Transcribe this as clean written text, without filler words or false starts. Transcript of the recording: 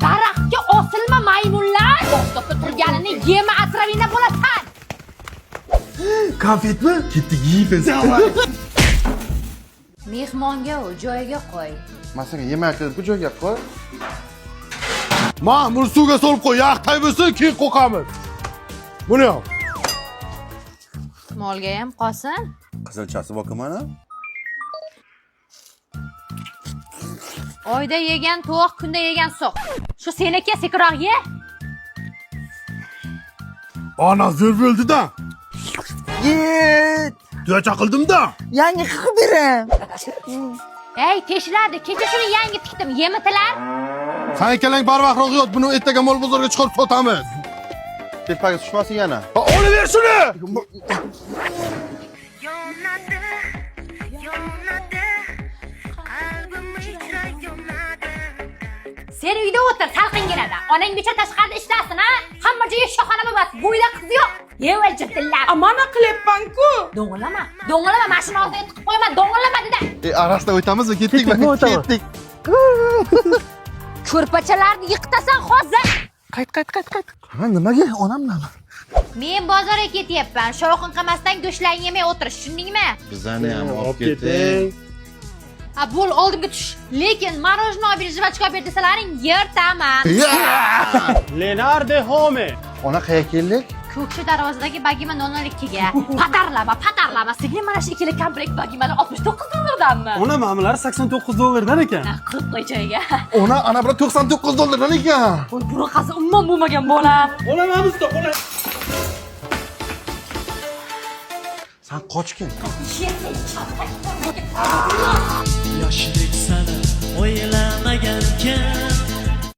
Daraxtga osilma maymunlar. To'xtab turganini yema asravina bo'lasan. Konfetmi? Ketdi yeymiz. Mehmonga joyiga qo'y. Masalan, yemak qilib bu joyga qo'y. Ma'mur suvga solib qo'y, yaqtay bo'lsin, keyin qo'qamiz. Buni yo'q. Molga ham qolsin. Qizilchasi bor mana. Oyda yegan to'q, kunda yegan so'q. Shu seniki sekiroq ye. Ana zo'r bo'ldi-da. Yet. Tuyacha qildim-da. Yangi qilib beram. Ey, teshiladi. Kecha shuni yangi tikdim. Yemitilar. Qani keling barvaqtroq yot, buni ertaga mol bozorga chiqarib sotamiz. Tepaga tushmasin yana. Olib ber shuni. Sen uyda o'tir, salqin keladi. Onang becha tashqarida ishlasin, ha? Hamma joyi shoxona bo'lmas. Bu uyda qiz yo'q. Yeva jitillar. Amana qilyapman-ku. Do'ng'ilama. Do'ng'ilama, mashina oldiga tiqib qo'yma. Do'ng'ilama dedi. Arasida o'tamizmi? Ketdikmi? Ketdik. Ko'rpachalarni yiqitasan hozir. Qayt. Ha, nimaga? Onam nima? Men bozorga ketyapman. Shovqin qilmasdan go'shtlarni yemay o'tirish, tushundingmi? Bizani ham olib keting. Ha, bo'l, oldimga tush. Lekin marojno olib ber, jivachka olib ber desalaring yertaman. Leonardo Home. Ona qayerga keldik? Ko'kshi darvozadagi bagima 002 ga. Patarlama. Sizga mana shu ikkili komplekt bagimani 69 dollardanmi? Ona ma'mulari $89 ekan. 40 qo'y joyiga. Ona ana bular $99 ekan. Voy, bunaqasi umuman bo'lmagan bo'lar. Olamamizda, ola. Sen qochgin. Yoshlik sani o'ylamagankan